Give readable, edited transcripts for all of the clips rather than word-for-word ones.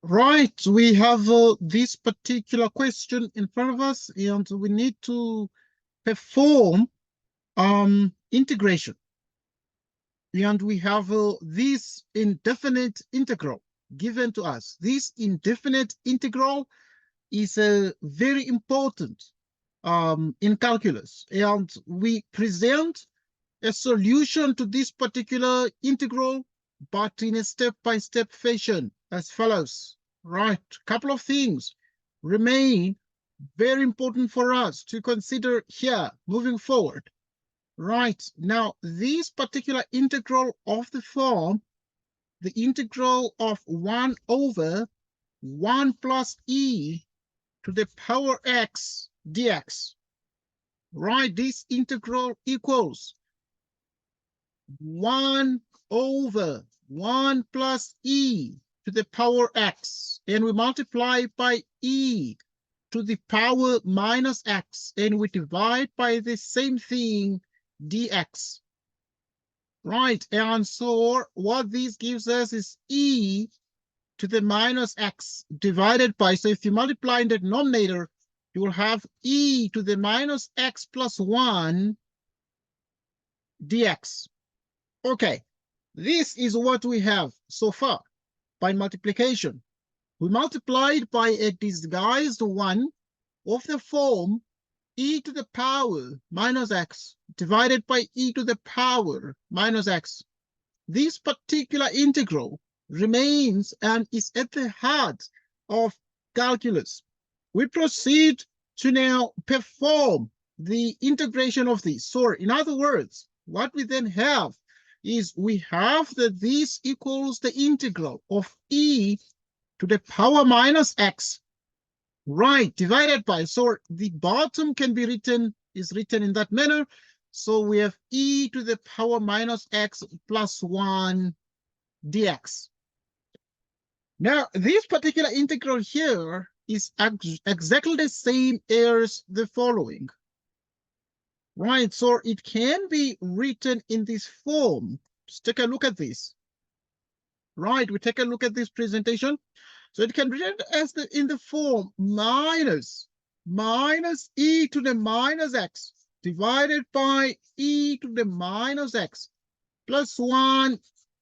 Right, we have this particular question in front of us, and we need to perform integration. And we have this indefinite integral given to us. This indefinite integral is very important in calculus, and we present a solution to this particular integral, but in a step-by-step fashion as follows. Right, a couple of things remain very important for us to consider here moving forward. Right, now this particular integral of the form, the integral of 1 over 1 plus e to the power x dx. Right, this integral equals 1 over 1 plus e to the power x, and we multiply by e to the power minus x, and we divide by the same thing, dx. Right, and so what this gives us is e to the minus x divided by, so if you multiply in the denominator, you will have e to the minus x plus 1 dx. Okay, this is what we have so far by multiplication. We multiplied by a disguised 1 of the form e to the power minus x divided by e to the power minus x. This particular integral remains and is at the heart of calculus. We proceed to now perform the integration of this. So in other words, what we then have is we have that this equals the integral of e to the power minus x, right, divided by, so the bottom can be written, is written in that manner. So we have e to the power minus x plus 1 dx. Now, this particular integral here is exactly the same as the following. Right, so it can be written in this form. Just take a look at this. Right, we take a look at this presentation. So it can be written as in the form minus e to the minus x divided by e to the minus x plus 1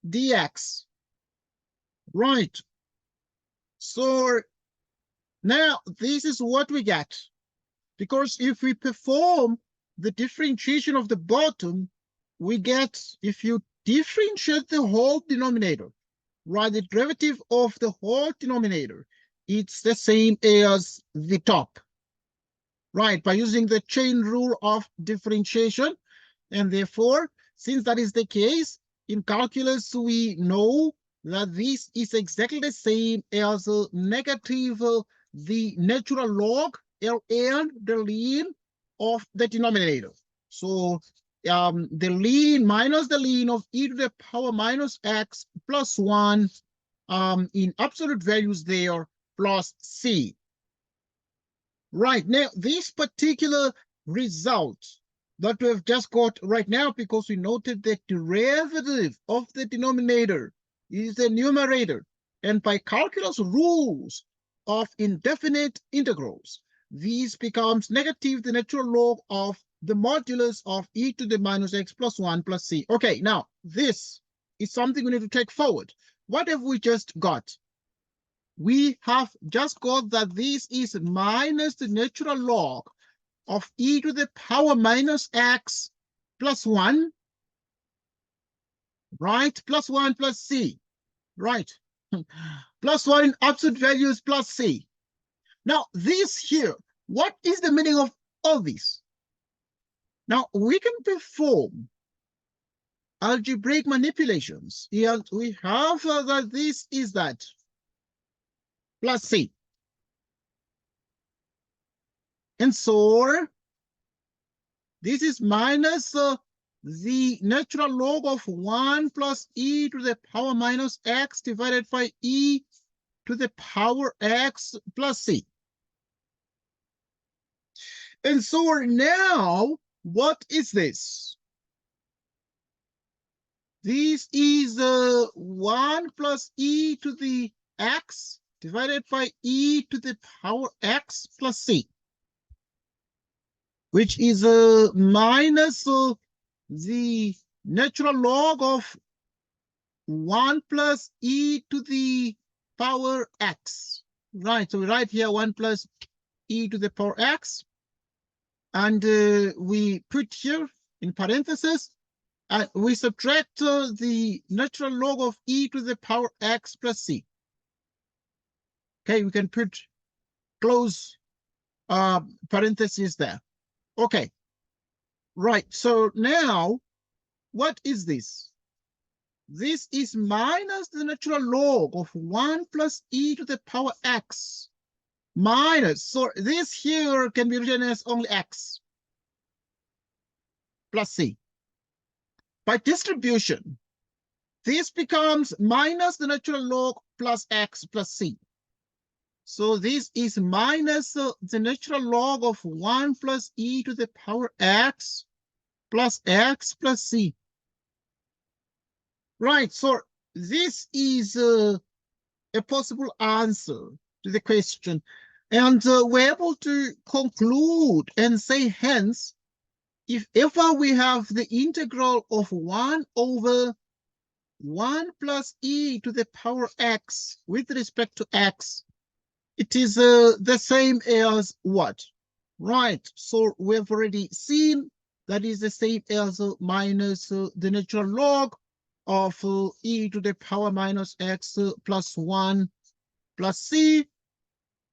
dx. Right. So now this is what we get. Because if we perform the differentiation of the bottom, we get, if you differentiate the whole denominator, right, the derivative of the whole denominator, it's the same as the top, right, by using the chain rule of differentiation. And therefore, since that is the case, in calculus, we know that this is exactly the same as negative the natural log ln the ln of the denominator. So the ln minus the ln of e to the power minus x plus 1 in absolute values there plus c. Right, now this particular result that we have just got right now, because we noted the derivative of the denominator is the numerator, and by calculus rules of indefinite integrals, this becomes negative the natural log of the modulus of e to the minus x plus 1 plus c. Okay, now this is something we need to take forward. What have we just got? We have just got that this is minus the natural log of e to the power minus x plus 1, right? Plus 1 plus c, right? Plus 1 in absolute values plus c. Now, this here, what is the meaning of all this? Now, we can perform algebraic manipulations, and we have that this is that plus c. And so this is minus the natural log of 1 plus e to the power minus x divided by e to the power x plus c. And so now, what is this? This is 1 plus e to the x divided by e to the power x plus c, which is minus the natural log of 1 plus e to the power x. Right, so we write here 1 plus e to the power x, and we put here in parentheses, and we subtract the natural log of e to the power x plus c. Okay, we can put close parentheses there. Okay, right, so now what is this? This is minus the natural log of 1 plus e to the power x minus, so this here can be written as only x plus c. By distribution, this becomes minus the natural log plus x plus c. So this is minus the natural log of 1 plus e to the power x plus c. Right, so this is a possible answer to the question. And we're able to conclude and say, hence, if ever we have the integral of 1 over 1 plus e to the power x with respect to x, it is the same as what? Right, so we've already seen that is the same as minus the natural log of e to the power minus x plus 1 plus c,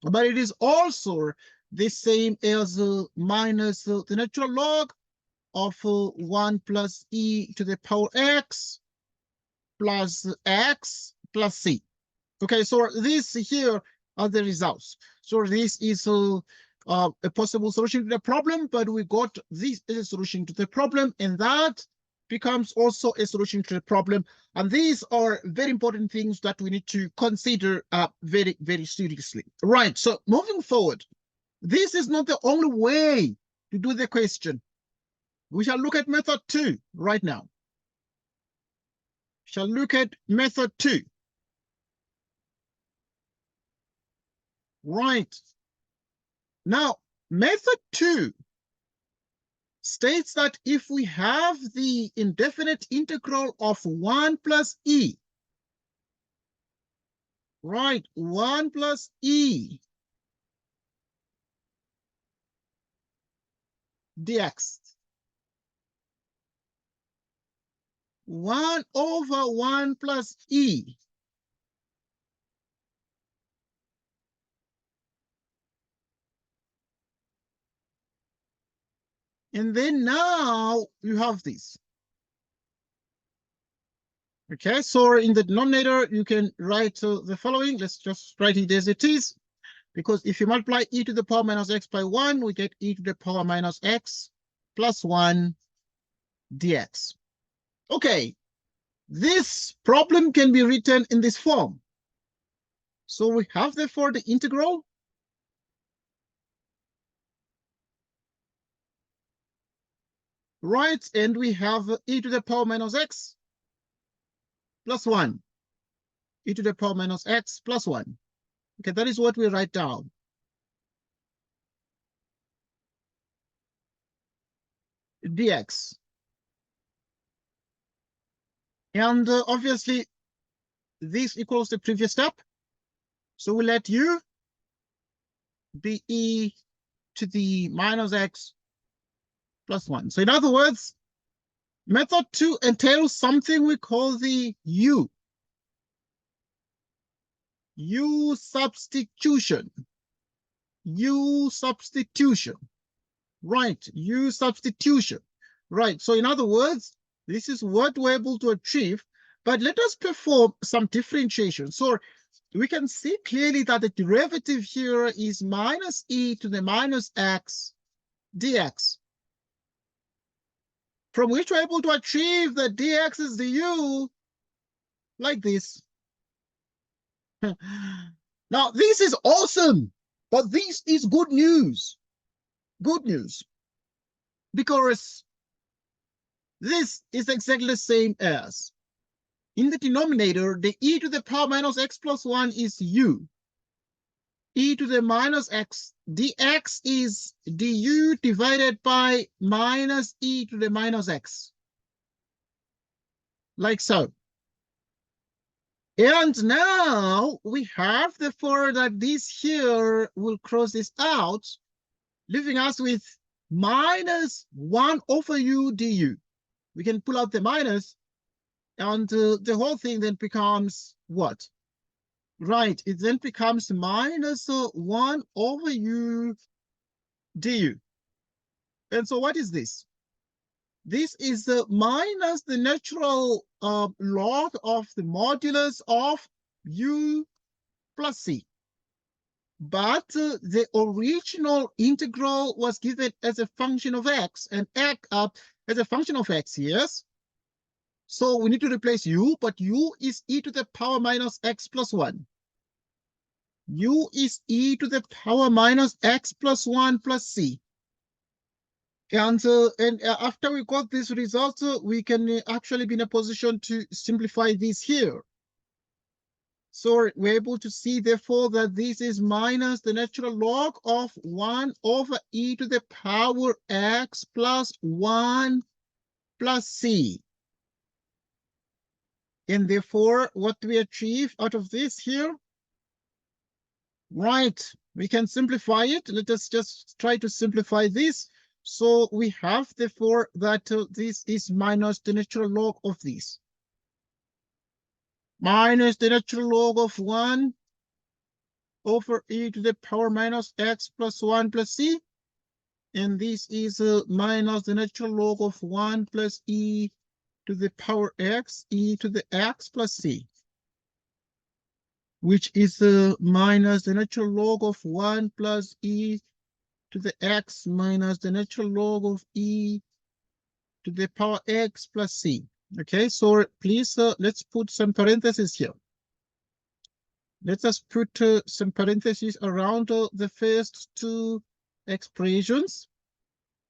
but it is also the same as minus the natural log of 1 plus e to the power x plus c. Okay, so this here are the results. So this is a possible solution to the problem, but we got this as a solution to the problem, and that becomes also a solution to the problem. And these are very important things that we need to consider very, very seriously. Right, so moving forward, this is not the only way to do the question. We shall look at method 2 right now. Shall look at method 2. Right. Now, method 2 states that if we have the indefinite integral of 1 plus e, right, 1 plus e dx, 1 over 1 plus e and then now you have this. Okay, so in the denominator, you can write the following. Let's just write it as it is, because if you multiply e to the power minus x by 1, we get e to the power minus x plus 1 dx. Okay, this problem can be written in this form. So we have, therefore, the integral right, and we have e to the power minus x plus 1, e to the power minus x plus 1. Okay, that is what we write down. Dx. And obviously, this equals the previous step. So we let u be e to the minus x plus 1. So in other words, method 2 entails something we call the u substitution. U substitution. Right, U substitution. Right, so in other words, this is what we're able to achieve, but let us perform some differentiation. So we can see clearly that the derivative here is minus e to the minus x dx, from which we're able to achieve that dx is du like this. Now, this is awesome, but this is good news. Good news. Because this is exactly the same as in the denominator, the e to the power minus x plus 1 is u. e to the minus x. Dx is du divided by minus e to the minus x. Like so. And now we have therefore that this here will cross this out, leaving us with minus 1 over u du. We can pull out the minus, and the whole thing then becomes what? Right, it then becomes minus 1 over u du. And so what is this? This is minus the natural log of the modulus of u plus c. But the original integral was given as a function of x, and x as a function of x, yes? So we need to replace u, but u is e to the power minus x plus 1. U is e to the power minus x plus 1 plus c. And after we got this result, we can actually be in a position to simplify this here. So we're able to see, therefore, that this is minus the natural log of 1 over e to the power x plus 1 plus c. And therefore, what do we achieve out of this here? Right, we can simplify it. Let us just try to simplify this. So we have, therefore, that this is minus the natural log of this. Minus the natural log of 1 over e to the power minus x plus 1 plus c. And this is minus the natural log of 1 plus e to the power x, e to the x plus c, which is minus the natural log of 1 plus e to the x minus the natural log of e to the power x plus c. Okay, so please, let's put some parentheses here. Let us put some parentheses around the first two expressions,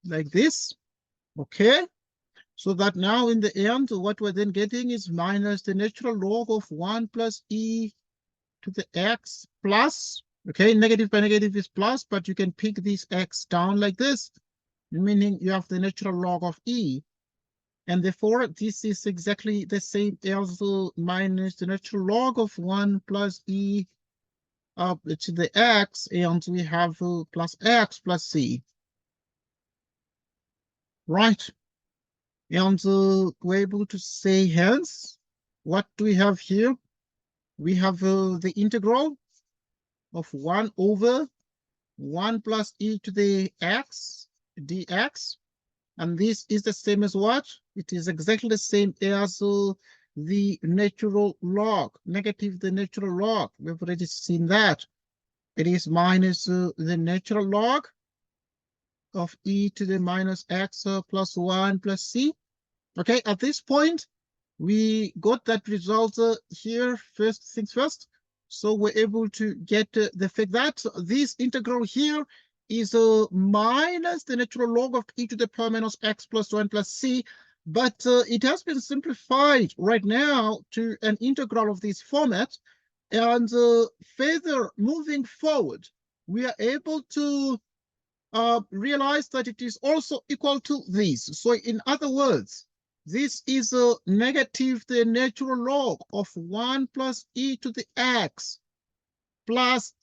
like this. Okay, so that now in the end, what we're then getting is minus the natural log of 1 plus e to the x plus, okay, negative by negative is plus, but you can pick this x down like this, meaning you have the natural log of e. And therefore, this is exactly the same as minus the natural log of 1 plus e up to the x, and we have plus x plus c. Right. And we're able to say hence, what do we have here? We have the integral of 1 over 1 plus e to the x dx. And this is the same as what? It is exactly the same as the natural log, negative the natural log. We've already seen that. It is minus the natural log of e to the minus x plus 1 plus c. Okay, at this point, we got that result here, first things first. So we're able to get the fact that this integral here is minus the natural log of e to the power minus x plus 1 plus c, but it has been simplified right now to an integral of this format. And further moving forward, we are able to realize that it is also equal to this. So in other words, this is negative the natural log of 1 plus e to the x plus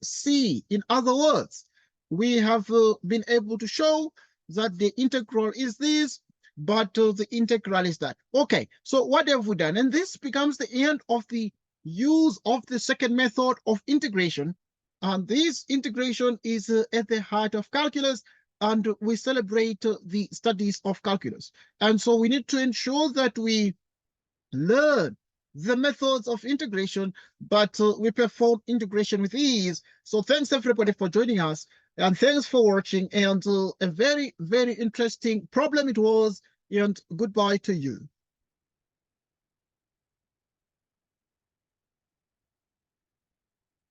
c. In other words, we have been able to show that the integral is this, but the integral is that. Okay, so what have we done? And this becomes the end of the use of the second method of integration. And this integration is at the heart of calculus, and we celebrate the studies of calculus. And so we need to ensure that we learn the methods of integration, but we perform integration with ease. So thanks everybody for joining us, and thanks for watching, and a very, very interesting problem it was, and goodbye to you.